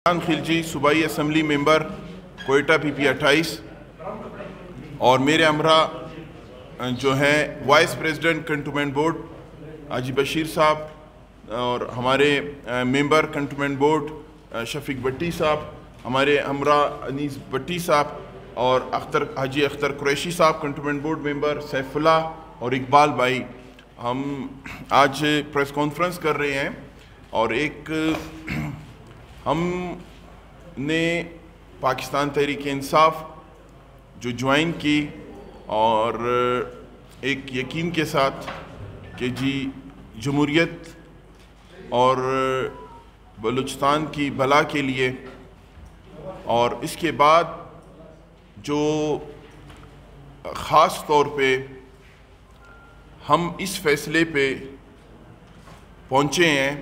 खिलजी सूबाई assembly member Quetta PP 28 और मेरे हमरा जो हैं वाइस प्रेसिडेंट कंटोनमेंट बोर्ड हाजी बशीर साहब और हमारे मेंबर कंटोनमेंट बोर्ड शफीक भट्टी साहब, हमारे हमरा अनीस भट्टी साहब और हाजी अख्तर कुरैशी साहब कंटोनमेंट बोर्ड मेंबर, सैफुल्लाह और इकबाल भाई, हम आज प्रेस कॉन्फ्रेंस कर रहे हैं और एक हमने पाकिस्तान तहरीक इंसाफ जो ज्वाइन की और एक यकीन के साथ कि जी जमहूरियत और बलूचिस्तान की भला के लिए, और इसके बाद जो ख़ास तौर पे हम इस फैसले पे पहुँचे हैं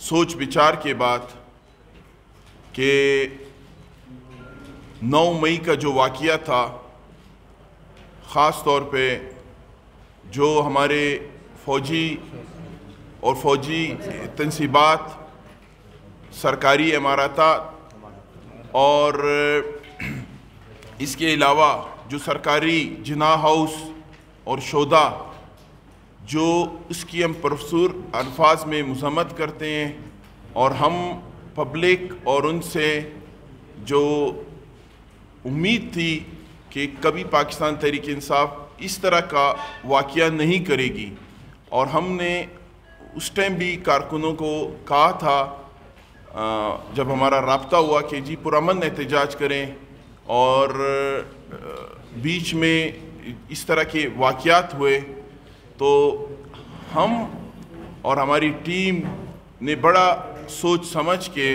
सोच विचार के बाद कि 9 मई का जो वाक़या था, ख़ास तौर पे जो हमारे फ़ौजी तनसीबात, सरकारी इमारतात और इसके अलावा जो सरकारी जिना हाउस और शोदा जो उसकी हम पुरसुर अल्फाज में मज़म्मत करते हैं, और हम पब्लिक और उनसे जो उम्मीद थी कि कभी पाकिस्तान तहरीक इंसाफ इस तरह का वाक़या नहीं करेगी, और हमने उस टाइम भी कारकुनों को कहा था जब हमारा राब्ता हुआ कि जी पुरअमन एहतजाज करें, और बीच में इस तरह के वाक़यात हुए तो हम और हमारी टीम ने बड़ा सोच समझ के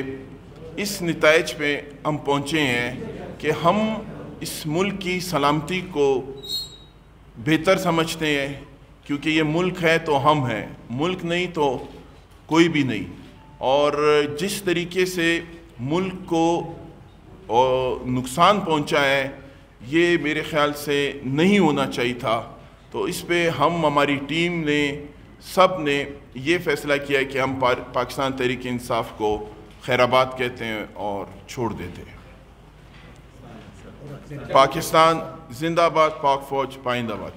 इस नतीजे पे हम पहुँचे हैं कि हम इस मुल्क की सलामती को बेहतर समझते हैं, क्योंकि ये मुल्क है तो हम हैं, मुल्क नहीं तो कोई भी नहीं। और जिस तरीके से मुल्क को नुकसान पहुंचा है ये मेरे ख़्याल से नहीं होना चाहिए था। तो इस पे हमारी टीम ने सब ने ये फ़ैसला किया है कि हम पाकिस्तान तहरीक इंसाफ को खैराबाद कहते हैं और छोड़ देते हैं। पाकिस्तान जिंदाबाद, पाक फ़ौज पाइंदाबाद।